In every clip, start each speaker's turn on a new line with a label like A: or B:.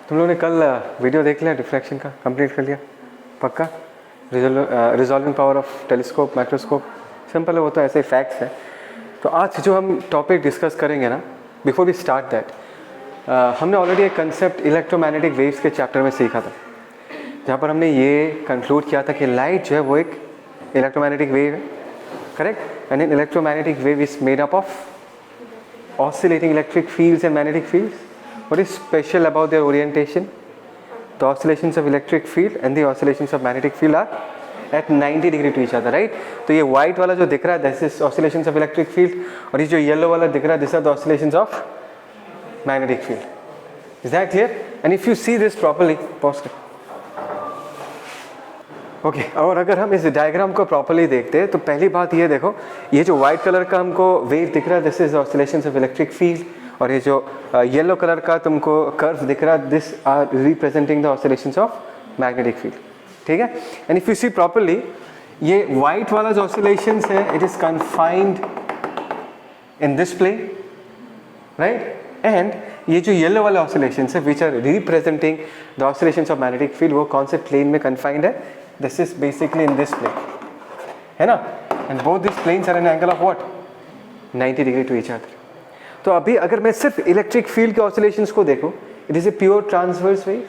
A: तुम लोगों ने कल वीडियो देख लिया डिफ्रैक्शन का, कंप्लीट कर लिया पक्का? Resolving power of telescope, microscope, simple है वो तो, ऐसे फैक्ट्स है। तो आज जो हम टॉपिक डिस्कस करेंगे ना, बिफोर वी स्टार्ट दैट, हमने ऑलरेडी एक कंसेप्ट इलेक्ट्रोमैग्नेटिक वेव्स के चैप्टर में सीखा था, जहाँ पर हमने ये कंक्लूड किया था कि लाइट जो है वो एक इलेक्ट्रोमैग्नेटिक वेव है, correct? And an electromagnetic wave is made up of oscillating electric fields and magnetic fields. What is special about their orientation? The oscillations of electric field and the oscillations of magnetic field are at 90 degree to each other, right? तो ये white वाला जो दिख रहा है, this is oscillations of electric field, और ये जो yellow वाला दिख रहा है, these are the oscillations of magnetic field. Is that clear? And if you see this properly, pause कर. Okay, और अगर हम इस डायग्राम को प्रॉपरली देखते हैं तो पहली बात ये देखो, ये जो व्हाइट कलर का हमको वेव दिख रहा है, this is oscillations of electric field, और ये जो येलो कलर का तुमको कर्व दिख रहा है, this are representing the oscillations of magnetic field, ठीक है? And if you see properly, ये व्हाइट वाला जो ऑसिलेशंस है, it is confined in this plane, right? And ये जो येलो वाले ऑसिलेशंस है which are representing the oscillations of magnetic field, वो कौन से प्लेन में कन्फाइंड है? This is basically in this plane, है ना? And both this planes are an angle of what? 90 degree to each other. तो अभी अगर मैं सिर्फ इलेक्ट्रिक फील्ड के ऑसिलेशंस को देखूं, it is a pure transverse wave.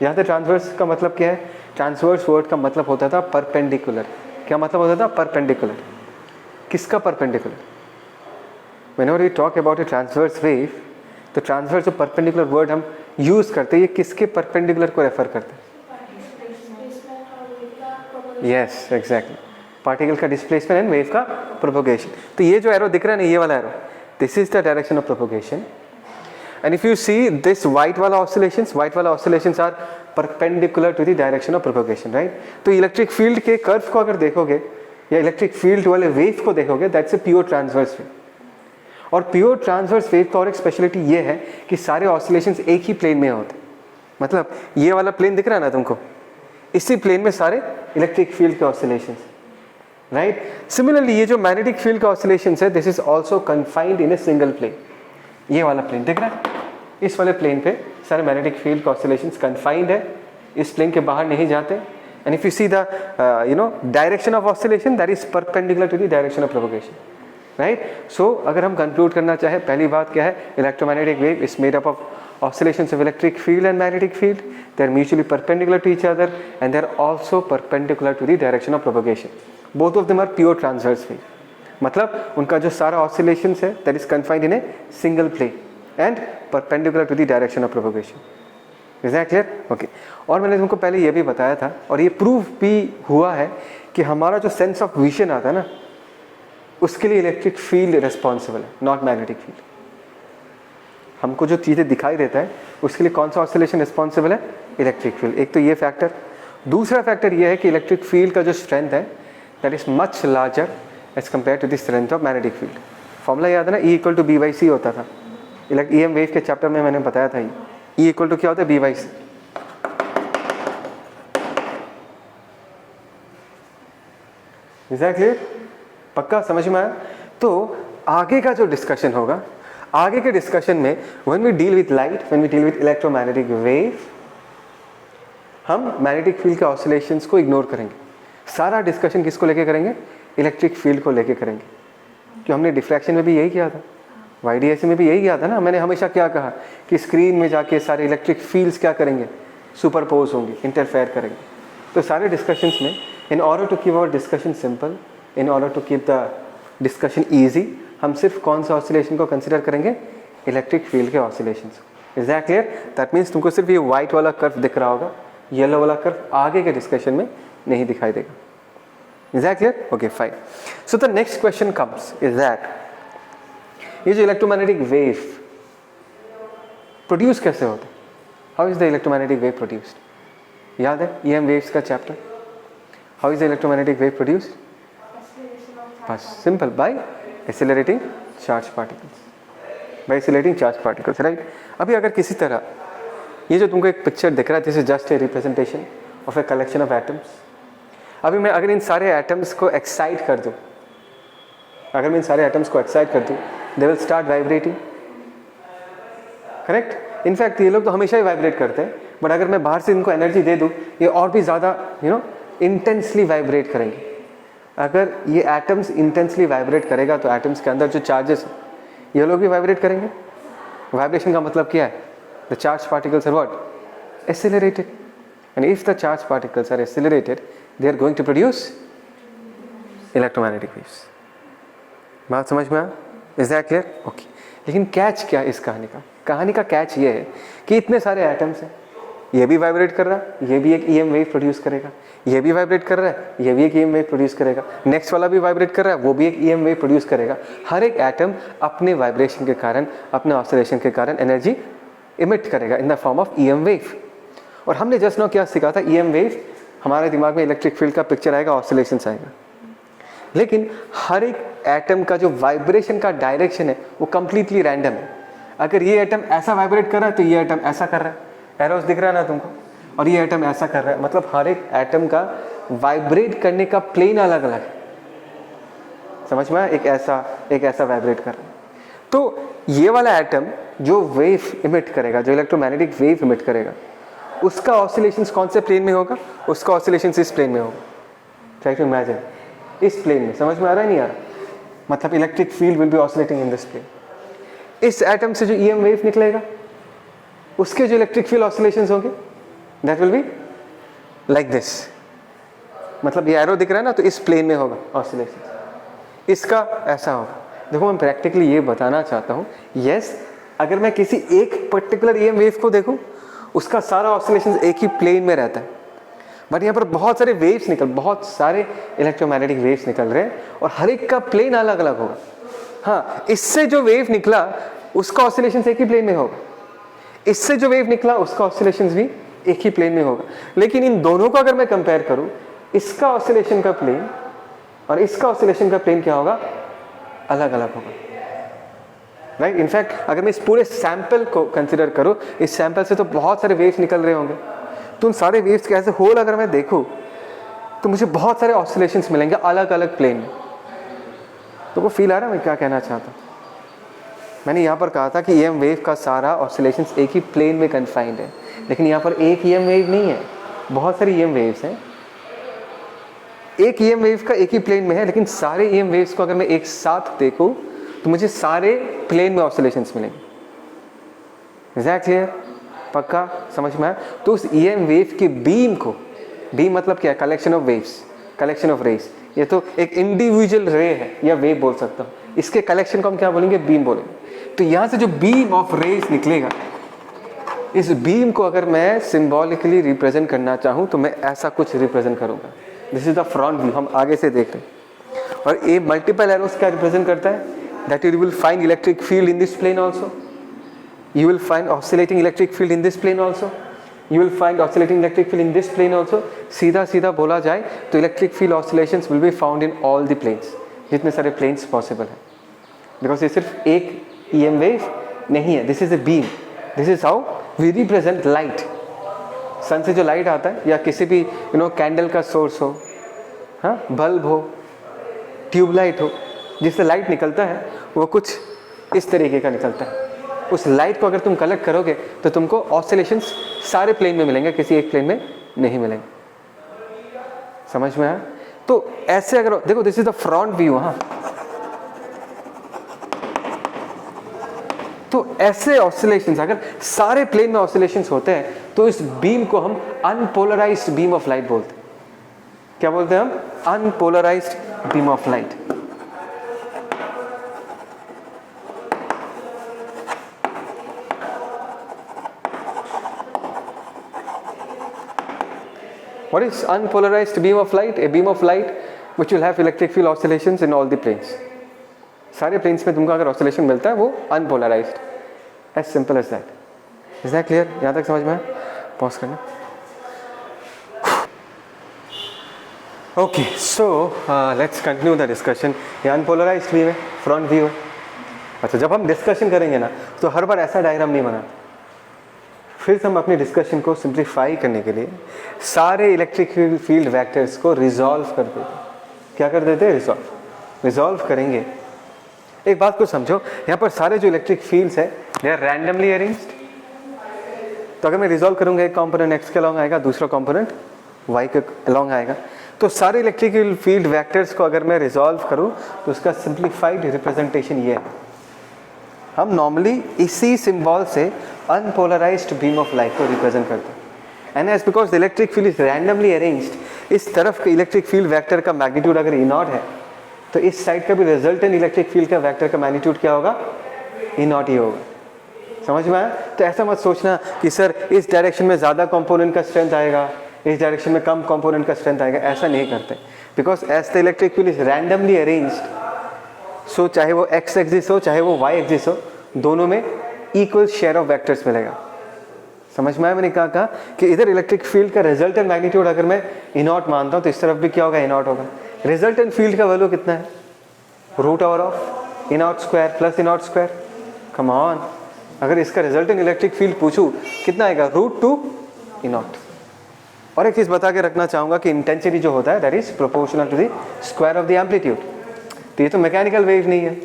A: यहाँ पे ट्रांसवर्स का मतलब क्या है? ट्रांसवर्स वर्ड का मतलब होता था परपेंडिकुलर. क्या मतलब होता था? परपेंडिकुलर. किसका perpendicular? Whenever we talk about a transverse wave, तो ट्रांसवर्स जो परपेंडिकुलर वर्ड हम यूज करते हैं, ये किसके परपेंडिकुलर को रेफर करते हैं? यस, एग्जैक्टली, पार्टिकल का डिस्प्लेसमेंट एंड वेव का प्रोपोगेशन. तो ये जो एरो दिख रहा है ना, ये वाला arrow, this is the direction of propagation. And if you see this white wala oscillations are perpendicular to the direction of propagation, right? तो electric field के curve को अगर देखोगे या electric field वाले wave को देखोगे, that's a pure transverse wave. और pure transverse wave का और एक speciality ये है कि सारे oscillations एक ही plane में होते हैं. मतलब ये वाला plane दिख रहा है ना तुमको, इसी plane में सारे electric field के oscillations, राइट? सिमिलरली ये जो मैग्नेटिक फील्ड का ऑसिलेशंस है, this is also confined in a single plane. ये वाला प्लेन दिख रहा है, इस वाले प्लेन पे सारे मैग्नेटिक फील्ड का ऑसिलेशंस कन्फाइंड है, इस प्लेन के बाहर नहीं जाते. And if you see the direction of oscillation, that is perpendicular to the direction of propagation, right? So अगर हम कंक्लूड करना चाहे, पहली बात क्या है? Electromagnetic wave is made up of oscillations of electric field and magnetic field. They are mutually perpendicular to each other and they are also perpendicular to the direction of propagation. Both of them are pure transverse wave. मतलब उनका जो सारा oscillations है, that is confined in a single plane and perpendicular to the direction of propagation. Is that clear? Okay. और मैंने तुमको पहले ये भी बताया था, और ये प्रूव भी हुआ है कि हमारा जो सेंस ऑफ विजन आता है ना, उसके लिए इलेक्ट्रिक फील्ड रिस्पॉन्सिबल है, नॉट मैग्नेटिक फील्ड. हमको जो चीज़ें दिखाई देता है उसके लिए कौन सा ऑसिलेशन रिस्पॉन्सिबल है? Electric field. एक तो ये फैक्टर. दूसरा फैक्टर ये है कि इलेक्ट्रिक फील्ड का जो स्ट्रेंथ है, that is much larger as compare to the strength of magnetic field. Formula याद है ना? E = B/C होता था. EM वेव के चैप्टर में मैंने बताया था. E = क्या होता है? B/C. एग्जैक्टली, पक्का समझ में आया? तो आगे का जो डिस्कशन होगा, आगे के डिस्कशन में when we deal with light, when we deal with electromagnetic wave, हम मैग्नेटिक फील्ड के ऑसिलेशंस को इग्नोर करेंगे. सारा डिस्कशन किसको लेके करेंगे? इलेक्ट्रिक फील्ड को लेके करेंगे. क्यों? हमने डिफ्रैक्शन में भी यही किया था, YDSC में भी यही किया था ना. मैंने हमेशा क्या कहा कि स्क्रीन में जाके सारे इलेक्ट्रिक फील्ड्स क्या करेंगे? सुपरपोज होंगे, इंटरफेयर करेंगे. तो सारे डिस्कशंस में, in order to keep our discussion simple, in order to keep the discussion easy, हम सिर्फ कौन सा ऑसिलेशन को कंसिडर करेंगे? इलेक्ट्रिक फील्ड के oscillations. Is that clear? That means तुमको सिर्फ ये व्हाइट वाला कर्व दिख रहा होगा, येलो वाला कर्व आगे के डिस्कशन में नहीं दिखाई देगा. Is that clear? Okay, fine. So the next question comes is that, ये जो इलेक्ट्रोमैग्नेटिक वेव प्रोड्यूस कैसे होता है? How is the electromagnetic wave produced? याद है EM वेव्स का chapter? How is the electromagnetic wave produced? बस simple, by accelerating charge particles, by accelerating charge particles, right? अभी अगर किसी तरह ये जो तुमको एक पिक्चर दिख रहा है, this is just a representation of a collection of atoms. अभी मैं अगर इन सारे एटम्स को एक्साइट कर दूं, they will start vibrating, correct? In fact ये लोग तो हमेशा ही वाइब्रेट करते हैं, बट अगर मैं बाहर से इनको एनर्जी दे दूँ ये और भी ज़्यादा इंटेंसली वाइब्रेट करेंगे। अगर ये एटम्स इंटेंसली वाइब्रेट करेगा तो एटम्स के अंदर जो चार्जेस ये लोग भी वाइब्रेट करेंगे। वाइब्रेशन का मतलब क्या है? The charge particles are what? Accelerated, and if the charge particles are accelerated they are going to produce electromagnetic waves. बात समझ में आया? Is that clear? ओके। लेकिन कैच क्या इस कहानी का? कहानी का कैच ये है कि इतने सारे एटम्स हैं, ये भी वाइब्रेट कर रहा है, ये भी एक ईएम वेव प्रोड्यूस करेगा, ये भी वाइब्रेट कर रहा है, ये भी एक ईएम वेव प्रोड्यूस करेगा, नेक्स्ट वाला भी वाइब्रेट कर रहा है, वो भी एक ईएम वेव प्रोड्यूस करेगा। हर एक एटम अपने वाइब्रेशन के कारण, अपने ऑसिलेशन के कारण एनर्जी इमिट करेगा in the form of EM wave. और हमने जस्ट नाउ क्या सीखा था? ईएम वेव, हमारे दिमाग में इलेक्ट्रिक फील्ड का पिक्चर आएगा, ऑसिलेशंस आएगा, लेकिन हर एक एटम का जो वाइब्रेशन का डायरेक्शन है वो कंप्लीटली रैंडम है। अगर ये एटम ऐसा वाइब्रेट कर रहा है तो ये एटम ऐसा कर रहा है, एरोस दिख रहा है ना तुमको, और ये एटम ऐसा कर रहा है, मतलब हर एक एटम का वाइब्रेट करने का प्लेन अलग अलग है। समझ में? एक ऐसा वाइब्रेट कर रहा है। तो ये वाला एटम जो वेव इमिट करेगा, जो इलेक्ट्रोमैग्नेटिक वेव इमिट करेगा, उसका ऑसिलेशंस कौन से प्लेन में होगा? उसका ऑसिलेशंस इस प्लेन में होगा। ट्राई टू इमेजिन, इस प्लेन में। समझ में आ रहा है नहीं आ रहा? मतलब electric field will be oscillating in this plane. इस एटम से जो ईएम वेव निकलेगा उसके जो इलेक्ट्रिक फील्ड ऑसिलेशंस होंगे that will be like this. मतलब ये एरो दिख रहा है ना, तो इस प्लेन में होगा ऑसिलेशन, इसका ऐसा होगा। देखो मैं प्रैक्टिकली ये बताना चाहता हूँ, यस अगर मैं किसी एक पर्टिकुलर ईएम वेव को देखूँ उसका सारा ऑसिलेशन एक ही प्लेन में रहता है, बट यहाँ पर बहुत सारे इलेक्ट्रोमैग्नेटिक वेव्स निकल रहे हैं और हर एक का प्लेन अलग अलग होगा। हाँ, इससे जो वेव निकला उसका ऑसिलेशन एक ही प्लेन में होगा, इससे जो वेव निकला उसका ऑसिलेशन भी एक ही प्लेन में होगा। लेकिन इन दोनों को अगर मैं कंपेयर करूं, इसका ऑसिलेशन का प्लेन और इसका ऑसिलेशन का प्लेन क्या होगा? अलग अलग होगा, राइट? इनफैक्ट अगर मैं इस पूरे सैंपल को कंसिडर करूं, इस सैंपल से तो बहुत सारे वेव्स निकल रहे होंगे, तो उन सारे वेव्स के ऐसे होल अगर मैं देखूं तो मुझे बहुत सारे ऑसिलेशंस मिलेंगे अलग अलग प्लेन में। तो वो फील आ रहा है मैं क्या कहना चाहता हूँ? मैंने यहाँ पर कहा था कि ईएम वेव का सारा ऑसिलेशंस एक ही प्लेन में कन्फाइंड है, लेकिन यहाँ पर एक ईएम वेव नहीं है, बहुत सारी ईएम वेव्स हैं। एक ईएम वेव का एक ही प्लेन में है, लेकिन सारे ईएम वेव्स को अगर मैं एक साथ देखूं तो मुझे सारे प्लेन में ऑसिलेशंस मिलेंगे। Is that clear? पक्का समझ में आया? तो उस ईएम वेव की बीम को, बीम मतलब क्या है? Collection of waves, collection of rays. ये तो एक इंडिविजुअल रे है या वेव बोल सकता हूँ, इसके कलेक्शन को हम क्या बोलेंगे? बीम बोलेंगे। तो यहाँ से जो बीम ऑफ रेज निकलेगा, इस बीम को अगर मैं सिंबॉलिकली रिप्रेजेंट करना चाहूँ तो मैं ऐसा कुछ रिप्रेजेंट करूँगा। This is the front view, हम आगे से देख रहे हैं। और ये मल्टीपल एरोस क्या रिप्रेजेंट करता है? That you will find electric field in this plane also, you will find oscillating electric field in this plane also, you will find oscillating electric field in this plane also। सीधा बोला जाए तो electric field oscillations will be found in all the planes, जितने सारे planes possible है, because ये सिर्फ एक ईएम वेव नहीं है, this is a beam. This is how we represent light. Sun से जो लाइट आता है या किसी भी कैंडल का सोर्स हो, हाँ, बल्ब हो, ट्यूबलाइट हो, जिससे लाइट निकलता है वो कुछ इस तरीके का निकलता है। उस लाइट को अगर तुम कलेक्ट करोगे तो तुमको ऑसिलेशंस सारे प्लेन में मिलेंगे, किसी एक प्लेन में नहीं मिलेंगे। समझ में आया? तो ऐसे अगर देखो, this is the front view. हाँ, तो ऐसे ऑसिलेशंस अगर सारे प्लेन में ऑसिलेशंस होते हैं तो इस बीम को हम अनपोलराइज्ड बीम ऑफ लाइट बोलते हैं। क्या बोलते हैं हम? Unpolarised beam of light. What is unpolarized beam of light? A beam of light which will have electric field oscillations in all the planes. सारे planes में तुमको अगर oscillation मिलता है वो unpolarized, as simple as that. Is that clear? यहाँ तक समझ में आया? Pause करना। Okay, so let's continue the discussion. ये unpolarized beam है, front view है। अच्छा, जब हम discussion करेंगे ना तो हर बार ऐसा डायग्राम नहीं बनाते। फिर हम अपने डिस्कशन को सिंप्लीफाई करने के लिए सारे इलेक्ट्रिक फील्ड वेक्टर्स को रिजॉल्व कर देते। क्या कर देते हैं? रिजॉल्व करेंगे। एक बात को समझो, यहाँ पर सारे जो इलेक्ट्रिक फील्ड्स है दे आर रैंडमली अरेंज्ड, तो अगर मैं रिजॉल्व करूँगा एक कंपोनेंट x के अलॉन्ग आएगा, दूसरा कंपोनेंट y के अलॉन्ग आएगा, तो सारे इलेक्ट्रिकल फील्ड वेक्टर्स को अगर मैं रिजॉल्व करूँ तो उसका सिंप्लीफाइड रिप्रेजेंटेशन ये है। हम नॉर्मली इसी सिंबल से अनपोलराइज्ड बीम ऑफ लाइट को रिप्रेजेंट करते हैं। And as because the electric field is randomly arranged, इस तरफ के इलेक्ट्रिक फील्ड वेक्टर का मैग्नीट्यूड अगर ई नॉट है तो इस साइड का भी रिजल्टेंट इलेक्ट्रिक फील्ड का वेक्टर का मैग्नीट्यूड क्या होगा, ई नॉट ही होगा। समझ में आया? तो ऐसा मत सोचना कि सर इस डायरेक्शन में ज़्यादा कंपोनेंट का स्ट्रेंथ आएगा, इस डायरेक्शन में कम कंपोनेंट का स्ट्रेंथ आएगा, ऐसा नहीं करते। Because as the electric field is randomly arranged, so चाहे वो x एक्सिस हो चाहे वो y एक्सिस हो, दोनों में इक्वल शेयर ऑफ वेक्टर्स मिलेगा। समझ में आया? मैंने कहा कि इधर इलेक्ट्रिक फील्ड का रिजल्टेंट मैग्नीट्यूड अगर मैं ई नॉट मानता हूँ तो इस तरफ भी क्या होगा, ई नॉट होगा। रिजल्टेंट फील्ड का वैल्यू कितना है, root over of E naught square plus E naught square. Come on, अगर इसका रिजल्टेंट इलेक्ट्रिक फील्ड पूछूं कितना आएगा, रूट टू ई नॉट। और एक चीज़ बता के रखना चाहूँगा कि इंटेंसिटी जो होता है that is proportional to the square of the amplitude. तो ये तो मैकेनिकल वेव नहीं है,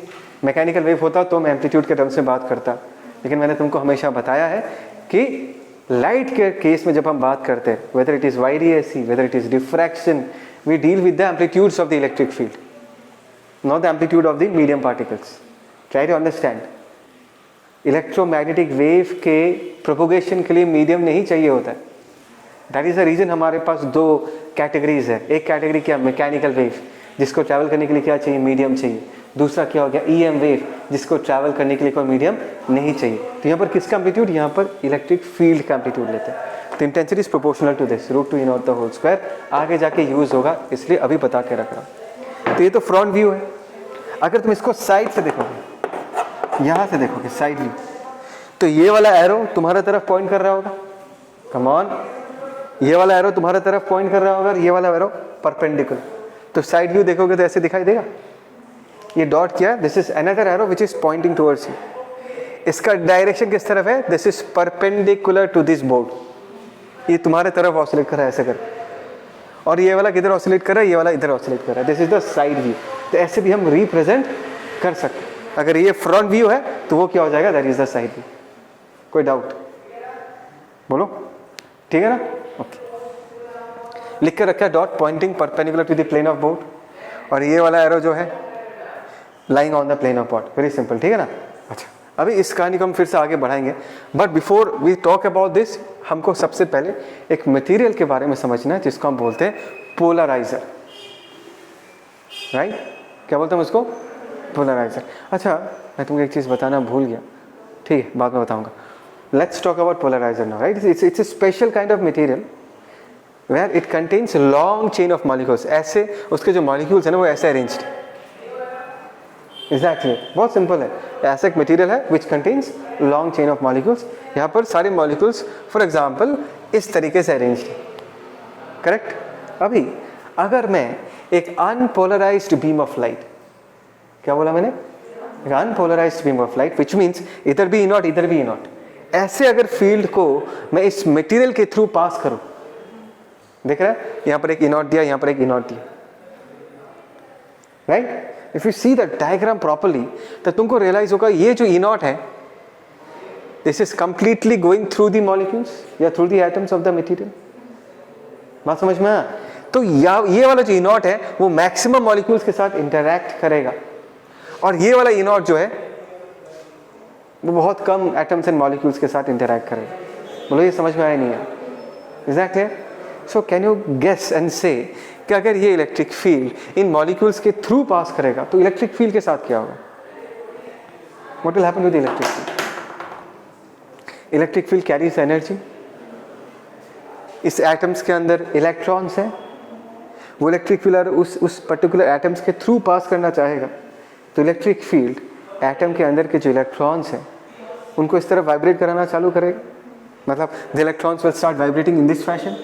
A: मैकेनिकल वेव होता तो मैं एम्पलीट्यूड के टर्म्स में बात करता, लेकिन मैंने तुमको हमेशा बताया है कि लाइट के केस में जब हम बात करते हैं, whether it is YDSE, whether it is diffraction, we deal with the amplitudes of the electric field, not the amplitude of the medium particles. Try to understand, electromagnetic wave के propagation के लिए medium नहीं चाहिए होता है। That is the reason हमारे पास दो categories है। एक कैटेगरी क्या, मैकेनिकल वेव, जिसको ट्रैवल करने के लिए क्या चाहिए, मीडियम चाहिए। दूसरा क्या हो गया, ईएम वेव, जिसको ट्रैवल करने के लिए कोई मीडियम नहीं चाहिए। तो यहाँ पर किसका एम्पलीट्यूड, यहाँ पर इलेक्ट्रिक फील्ड का एम्पलीट्यूड लेते हैं। तो intensity is proportional to this root two E naught the whole square, आगे जाके यूज होगा, इसलिए अभी बता के रख रहा हूँ। तो ये तो फ्रंट व्यू है। अगर तुम इसको साइड से देखोगे, यहाँ से देखोगे साइड व्यू, तो ये वाला एरो तुम्हारा तरफ पॉइंट कर रहा होगा। कम ऑन, ये वाला एरो तुम्हारा तरफ पॉइंट कर रहा होगा, ये वाला एरो परपेंडिकुलर। तो साइड व्यू देखोगे तो ऐसे दिखाई देगा। ये डॉट क्या है, this is another arrow which is pointing towards you. इसका डायरेक्शन किस तरफ है, this is perpendicular to this board. ये तुम्हारे तरफ ऑसिलेट कर रहा है ऐसे कर, और ये वाला किधर ऑसिलेट कर रहा है, ये वाला इधर ऑसिलेट कर रहा है। This is the side view. तो ऐसे भी हम रिप्रेजेंट कर सकते हैं। अगर ये फ्रंट व्यू है तो वो क्या हो जाएगा, that is the side view. कोई डाउट बोलो, ठीक है ना? ओके, लिख कर रखा है dot pointing perpendicular to the plane of board, और ये वाला एरो जो है lying on the plane of board. Very simple, ठीक है ना? अच्छा, अभी इस कहानी को हम फिर से आगे बढ़ाएंगे, but before we talk about this, हमको सबसे पहले एक मटेरियल के बारे में समझना है जिसको हम बोलते हैं पोलराइजर। राइट, क्या बोलते हैं उसको, पोलराइजर। अच्छा, मैं तुमको एक चीज़ बताना भूल गया, ठीक है, बाद में बताऊंगा। Let's talk about polariser now. Right, it's a special kind of material where it contains long chain of molecules. ऐसे उसके जो मॉलिक्यूल्स है ना वो ऐसे अरेंज्ड। एग्जैक्टली, बहुत सिंपल है। ऐसा एक मटेरियल है which contains long chain of molecules. यहाँ पर सारे मॉलिक्यूल्स फॉर एग्जाम्पल इस तरीके से अरेंज्ड है, करेक्ट? अभी अगर मैं एक अनपोलराइज्ड बीम ऑफ लाइट, क्या बोला मैंने, एक unpolarised beam of light which means इधर भी ई नॉट इधर भी ई नॉट, ऐसे अगर फील्ड को मैं इस मटेरियल के थ्रू पास करूं, देख रहा है यहाँ पर एक ई नॉट दिया, यहाँ पर एक ई नॉट दिया, right? If you see the diagram properly तो तुमको रियलाइज होगा ये जो ई नॉट है this is completely going through the molecules या through the atoms of the material. बात समझ में आया? तो ये वाला जो ई नॉट है वो मैक्सिमम मॉलिक्यूल्स के साथ इंटरैक्ट करेगा, और ये वाला ई नॉट जो है वो बहुत कम एटम्स एंड मॉलिक्यूल्स के साथ इंटरैक्ट करेगा। बोलो ये समझ में आया नहीं है? एग्जैक्ट है। So can you guess and से कि अगर ये इलेक्ट्रिक फील्ड इन मॉलिक्यूल्स के थ्रू पास करेगा तो इलेक्ट्रिक फील्ड के साथ क्या होगा? What will happen with electric field? Electric field carries energy. इस एटम्स के अंदर इलेक्ट्रॉन्स हैं, वो इलेक्ट्रिक फील्ड उस पर्टिकुलर एटम्स के थ्रू पास करना चाहेगा, तो इलेक्ट्रिक फील्ड एटम के अंदर के जो इलेक्ट्रॉन्स हैं उनको इस तरह वाइब्रेट कराना चालू करेगा। मतलब the electrons will start vibrating in this fashion.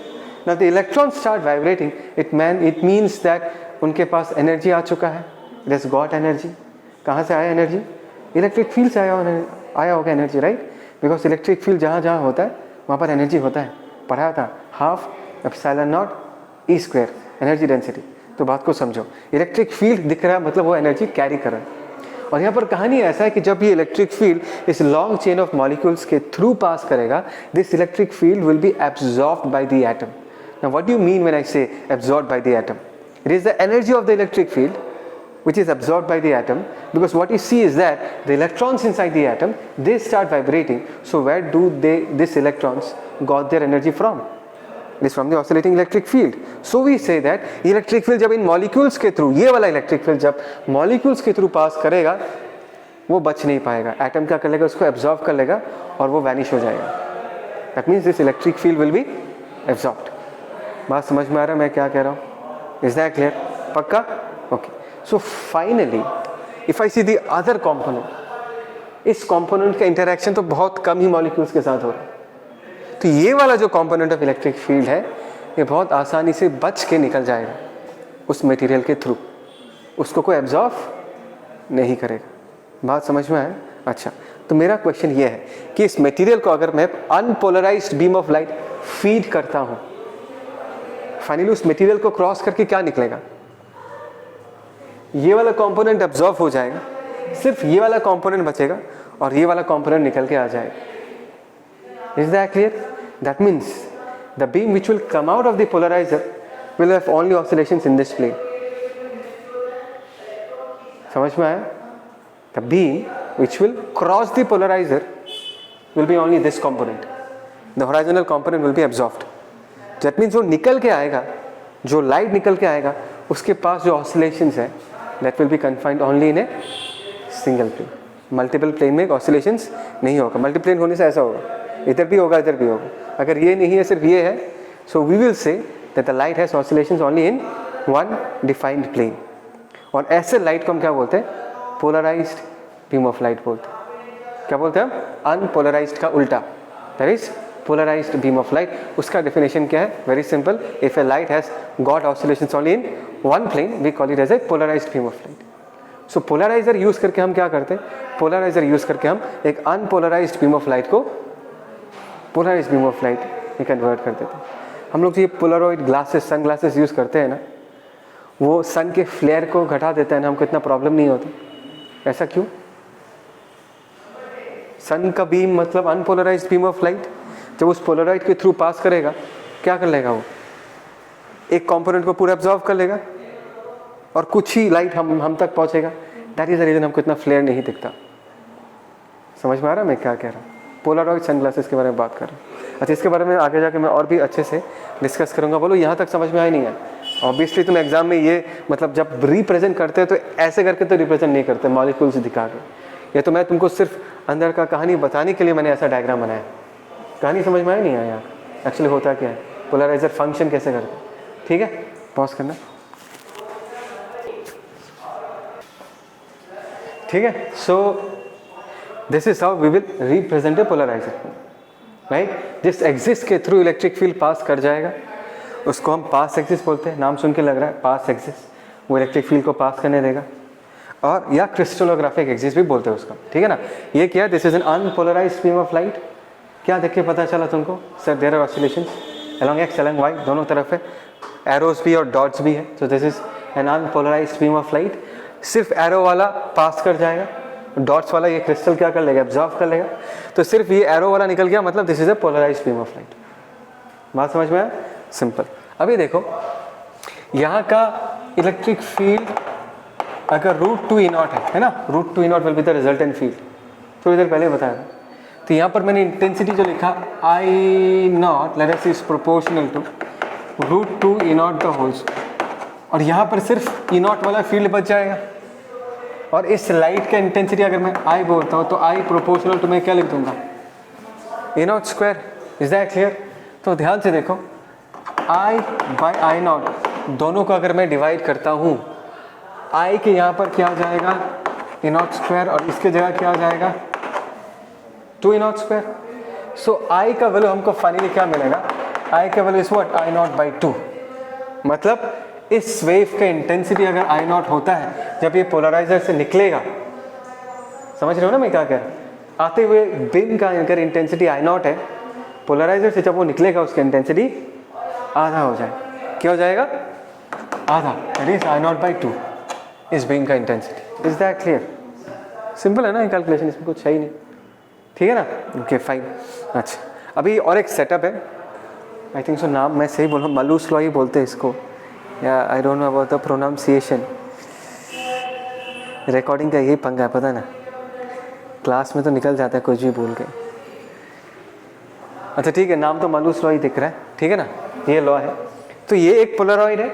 A: Now the electrons start vibrating, it means that उनके पास एनर्जी आ चुका है, it has got energy। कहाँ से आया एनर्जी? इलेक्ट्रिक फील्ड से आया होगा energy, right? Because electric field जहाँ जहाँ होता है वहाँ पर एनर्जी होता है। पढ़ाया था half epsilon not E square energy density. तो बात को समझो, इलेक्ट्रिक फील्ड दिख रहा है मतलब वो एनर्जी कैरी कर रहा है। और यहाँ पर कहानी ऐसा है कि जब ये इलेक्ट्रिक फील्ड इस लॉन्ग चेन ऑफ मॉलिक्यूल्स के थ्रू पास करेगा, this electric field will be absorbed by the atom. Now what do you mean when I say absorbed by the atom? It is the energy of the electric field which is absorbed by the atom, because what you see is that the electrons inside the atom, they start vibrating. So where do these electrons got their energy from? It is from the oscillating electric field. So we say that electric field जब इन molecules के through, ये वाला electric field जब molecules के through pass करेगा, वो बच नहीं पाएगा. Atom क्या कर लेगा, उसको absorb कर लेगा और वो vanish हो जाएगा. That means this electric field will be absorbed. बात समझ में आ रहा है मैं क्या कह रहा हूँ? Is that clear? पक्का? Okay. So finally, if I see the other component, इस component का interaction तो बहुत कम ही molecules के साथ हो रहा है. तो ये वाला जो component of electric field है, ये बहुत आसानी से बच के निकल जाएगा उस material के through. उसको कोई absorb नहीं करेगा. बात समझ में आया? अच्छा, तो मेरा question ये है कि इस material को अगर मैं unpolarized beam of light feed करता हूँ, finally उस material को cross करके क्या निकलेगा? ये वाला कंपोनेंट एब्जॉर्ब हो जाएगा, सिर्फ ये वाला कंपोनेंट बचेगा और ये वाला कंपोनेंट निकल के आ जाएगा. Is that clear? That means the beam which will come out of the polariser will have only oscillations in this plane. समझ में आया? The beam which will cross the polariser will be only this component. The horizontal component will be absorbed. That means जो निकल के आएगा, जो light निकल के आएगा, उसके पास जो ऑसिलेशंस है that will be confined only in a single plane. Multiple plane में oscillations नहीं होगा. Multiplane होने से ऐसा होगा, इधर भी होगा इधर भी होगा. अगर ये नहीं है सिर्फ ये है, so we will say that the light has oscillations only in one defined plane. और ऐसे लाइट को हम क्या बोलते हैं? Polarized beam of light बोलते हैं. क्या बोलते हैं हम? Unpolarized का उल्टा, that is polarized beam of light. उसका definition क्या है? Very simple. If a light has got oscillations only in one plane, we call it as a polarized beam of light. So polarizer use करके हम क्या करते हैं? Polarizer use करके हम एक unpolarized beam of light को polarized beam of light में convert कर देते हैं. हम लोग जो ये polaroid glasses, sun glasses use करते हैं ना, वो sun के flare को घटा देता है ना, हमको इतना प्रॉब्लम नहीं होता. ऐसा क्यों? sun का बीम मतलब unpolarized beam of light. जब उस पोलराइड के थ्रू पास करेगा, क्या कर लेगा? वो एक कंपोनेंट को पूरा एब्जॉर्ब कर लेगा और कुछ ही लाइट हम तक पहुंचेगा. दैट इज द रीजन हमको इतना फ्लेयर नहीं दिखता. समझ में आ रहा है मैं क्या कह रहा हूँ? पोलराइड सनग्लासेस के बारे में बात कर रहा हूँ. अच्छा, इसके बारे में आगे जाके मैं और भी अच्छे से डिस्कस करूँगा. बोलो यहाँ तक समझ में आया नहीं है? ऑब्वियसली तुम एग्जाम में ये मतलब जब रिप्रेजेंट करते हैं तो ऐसे करके तो रिप्रेजेंट नहीं करते मॉलिक्यूल्स दिखा के. ये तो मैं तुमको सिर्फ अंदर का कहानी बताने के लिए मैंने ऐसा डायग्राम बनाया. कहानी समझ में आया नहीं आया? एक्चुअली होता क्या है, पोलराइजर फंक्शन कैसे करते हैं. ठीक है, पॉज करना. ठीक है, so this is how we will represent a polariser. Right, जिस एक्सिस के थ्रू इलेक्ट्रिक फील्ड पास कर जाएगा उसको हम पास एक्सिस बोलते हैं. नाम सुन के लग रहा है पास एक्सिस, वो इलेक्ट्रिक फील्ड को पास करने देगा. और या क्रिस्टलोग्राफिक एक्सिस भी बोलते हैं उसका. ठीक है ना. ये क्या, this is an unpolarised beam of light. क्या देख के पता चला तुमको? Sir there are oscillations along X along Y, दोनों तरफ है, एरोस भी और डॉट्स भी है. So this is an unpolarised beam of light. सिर्फ एरो वाला पास कर जाएगा, डॉट्स वाला ये क्रिस्टल क्या कर लेगा? एब्जॉर्ब कर लेगा. तो सिर्फ ये एरो वाला निकल गया, मतलब this is a polarised beam of light. बात समझ में आया? सिंपल. अभी देखो यहाँ का इलेक्ट्रिक फील्ड अगर √2E0 है ना, √2E0 will be the resultant field. थोड़ी देर पहले बताया था. तो यहाँ पर मैंने इंटेंसिटी जो लिखा I0 let us is proportional to √2E0 का होल स्क्वायर. और यहाँ पर सिर्फ E0 वाला फील्ड बच जाएगा. और इस लाइट का इंटेंसिटी अगर मैं I बोलता हूँ तो I प्रोपोर्शनल टू मैं क्या लिख दूंगा? A0 square. Is that clear? तो ध्यान से देखो, I बाई I0 दोनों को अगर मैं डिवाइड करता हूँ, I के यहाँ पर क्या आ जाएगा? A0 square. और इसके जगह क्या आ जाएगा? 2E0 square. सो I का वैल्यू हमको फाइनली क्या मिलेगा? I का value is what? I0 by 2. मतलब इस वेव का इंटेंसिटी अगर I0 होता है जब ये पोलराइजर से निकलेगा, समझ रहे हो ना मैं क्या कह रहा हूँ? आते हुए बीम का अगर इंटेंसिटी I0 है, पोलराइजर से जब वो निकलेगा उसकी इंटेंसिटी आधा हो जाए. क्या हो जाएगा? आधा. दैट इज I0 बाई 2 इस बीम का intensity. Is that clear? Simple है ना ये कैलकुलेशन, इसमें कुछ है ही नहीं, ठीक है ना? Okay fine. अच्छा अभी और एक सेटअप है, आई थिंक सो नाम मैं सही बोल रहा हूँ, मालूस लॉ ही बोलते हैं इसको, या I don't know about the pronunciation. Recording का यही पंगा है, पता है ना, क्लास में तो निकल जाता है कुछ भी बोल के। अच्छा ठीक है, नाम तो मालूस लॉ ही दिख रहा है, ठीक है ना, ये लॉ है। तो ये एक पोलरॉइड है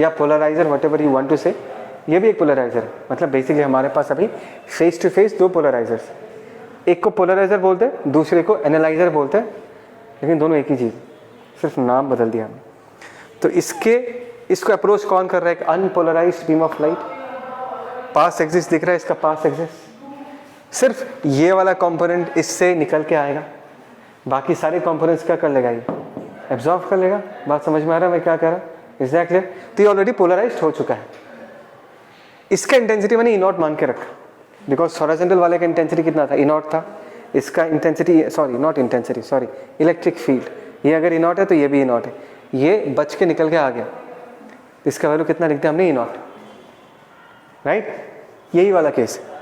A: या polariser, whatever you want to say, ये भी एक पोलराइजर है। मतलब बेसिकली हमारे पास अभी फेस टू फेस दो पोलराइजर्स, एक को पोलराइजर बोलते हैं, दूसरे को एनालाइजर बोलते हैं, लेकिन दोनों एक ही चीज़, सिर्फ नाम बदल दिया हमने। तो इसको अप्रोच कौन कर रहा है? एक unpolarised beam of light, pass axis दिख रहा है इसका, पास एक्सिस, सिर्फ ये वाला कंपोनेंट इससे निकल के आएगा, बाकी सारे कंपोनेंट्स क्या कर लेगा? ये एब्जॉर्ब कर लेगा। बात समझ में आ रहा है मैं क्या कह रहा हूँ? Is that clear? तो ये ऑलरेडी पोलराइज्ड हो चुका है। इसका इंटेंसिटी मैंने E0 मान के रखा, बिकॉज हॉरिजॉन्टल वाले का इंटेंसिटी कितना था? E0 था। इसका intensity, sorry not intensity, sorry electric field, ये अगर E0 है तो ये भी E0 है, ये बच के निकल के आ गया, इसका वैल्यू कितना लिखते हैं हमने? E0, right? यही वाला केस है।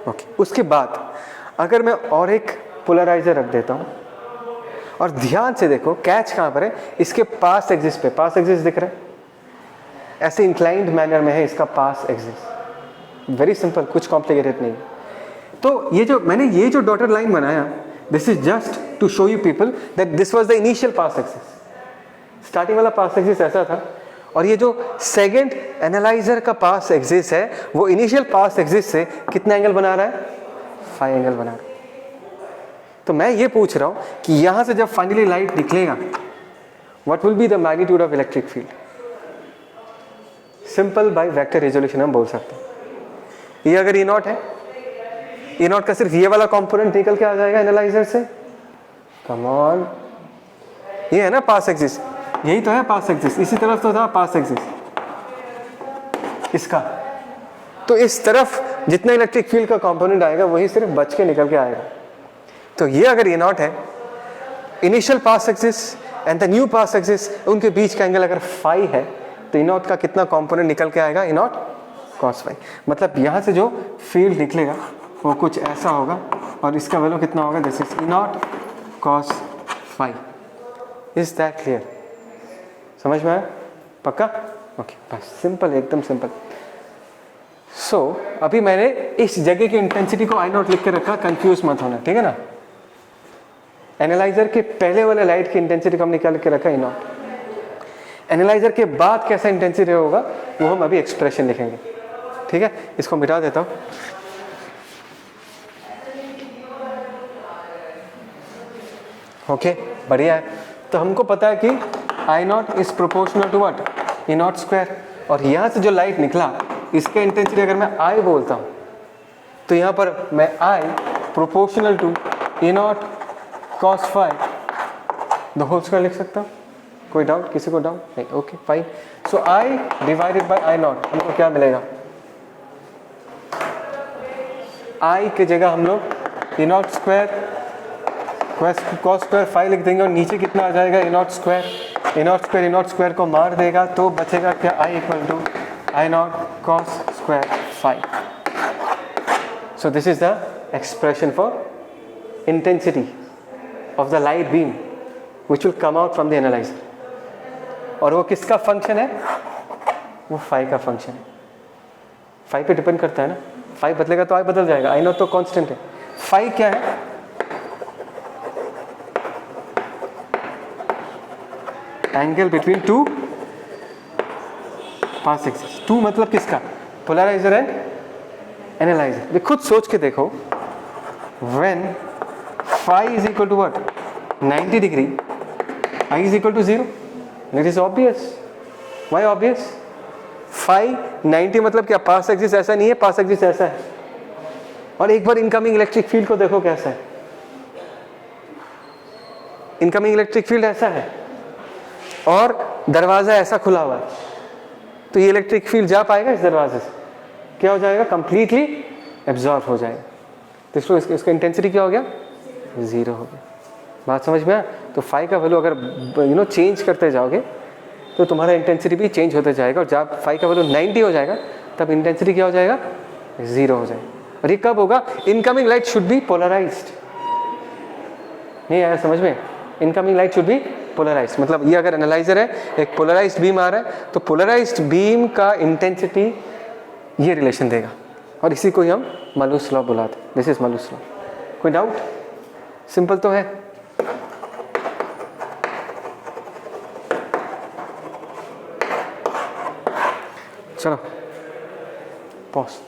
A: ओके, उसके बाद अगर मैं और एक पोलराइजर रख देता हूँ, और ध्यान से देखो कैच कहाँ पर है, इसके पास एक्सिस पे, पास एक्सिस दिख रहा है, ऐसे इंक्लाइंड मैनर में है इसका पास एक्सिस, वेरी सिंपल, कुछ कॉम्प्लिकेटेड नहीं। तो ये जो मैंने ये जो डॉटेड लाइन बनाया, this is just to show you people that this was the initial pass axis. Starting वाला पास एक्सिस ऐसा था, और ये जो सेकंड एनालाइजर का पास एक्सिस है वो इनिशियल पास एक्सिस से कितना एंगल बना रहा है? 5 एंगल बना रहा है। तो मैं ये पूछ रहा हूं कि यहां से जब फाइनली लाइट निकलेगा, what will be the magnitude of electric field? Simple by vector resolution हम बोल सकते हैं। ये अगर E0 है, E0 का सिर्फ ये वाला कंपोनेंट निकल के आ जाएगा एनालाइजर से, कम ऑन, ये है ना पास एक्सिस, यही तो है पास एक्सिस, इसी तरफ तो था पास एक्सिस इसका, तो इस तरफ जितना इलेक्ट्रिक फील्ड का कंपोनेंट आएगा वही सिर्फ बच के निकल के आएगा। तो ये अगर E0 है, initial pass axis and the new pass axis, उनके बीच का एंगल अगर फाई है, तो E0 का कितना कंपोनेंट निकल के आएगा? E0 cos phi. मतलब यहाँ से जो फील्ड निकलेगा वो कुछ ऐसा होगा, और इसका वैल्यू कितना होगा? This is E0 cos phi. Is that clear? समझ में आया? पक्का? ओके, बस सिंपल, एकदम सिंपल। सो अभी मैंने इस जगह की इंटेंसिटी को I0 लिख के रखा, कंफ्यूज मत होना, ठीक है ना? एनालाइजर के पहले वाले लाइट की इंटेंसिटी को हम निकाल के रखा E0। एनालाइजर के बाद कैसा इंटेंसिटी होगा वो हम अभी एक्सप्रेशन लिखेंगे, ठीक है? इसको मिटा देता हूँ। ओके, बढ़िया है। तो हमको पता है कि I0 is proportional to what? E0 square. और यहाँ से जो लाइट निकला, इसके इंटेंसिटी अगर मैं I बोलता हूँ, तो यहाँ पर मैं I proportional to E0 cos phi the whole square लिख सकता हूँ। कोई डाउट? किसी को डाउट नहीं? Okay fine. So I divided by I0 हमको क्या मिलेगा? I के जगह हम लोग E0 square cos square phi लिख देंगे, और नीचे कितना आ जाएगा? E0 square. E0 स्क्वायर को मार देगा तो बचेगा क्या? I equal to I0 cos square phi. So this is the expression for intensity of the light beam which will come out from the analyzer। और वो किसका फंक्शन है? वो फाई का फंक्शन है। फाई पे डिपेंड करता है ना, फाई बदलेगा तो I बदल जाएगा, I0 तो कांस्टेंट है। फाई क्या है? Angle between two pass axis. Two मतलब किसका? Polariser and analyser. ये खुद सोच के देखो, when phi is equal to what? 90 degree, I is equal to 0. It is obvious. Why obvious? Phi 90 मतलब क्या? पास एक्सिस ऐसा नहीं है, पास एक्सिस ऐसा है। और एक बार इनकमिंग इलेक्ट्रिक फील्ड को देखो कैसा है। इनकमिंग इलेक्ट्रिक फील्ड ऐसा है और दरवाजा ऐसा खुला हुआ है, तो ये इलेक्ट्रिक फील्ड जा पाएगा इस दरवाजे से? क्या हो जाएगा? कंप्लीटली एब्जॉर्ब हो जाएगा। तो इसको इसका इंटेंसिटी क्या हो गया? 0 हो गया। बात समझ में आया? तो फाई का वैल्यू अगर चेंज करते जाओगे तो तुम्हारा इंटेंसिटी भी चेंज होता जाएगा, और जब फाई का वैल्यू 90 हो जाएगा तब इंटेंसिटी क्या हो जाएगा? 0 हो जाएगा। और ये कब होगा? Incoming light should be polarised. नहीं आया समझ में? Incoming light should be polarised, मतलब ये अगर एनालाइजर है, एक पोलराइज्ड बीम आ रहा है, तो पोलराइज्ड बीम का इंटेंसिटी ये रिलेशन देगा, और इसी को ही हम मालूस लॉ बुलाते हैं। This is Malus law. कोई डाउट? सिंपल तो है। चलो पॉज।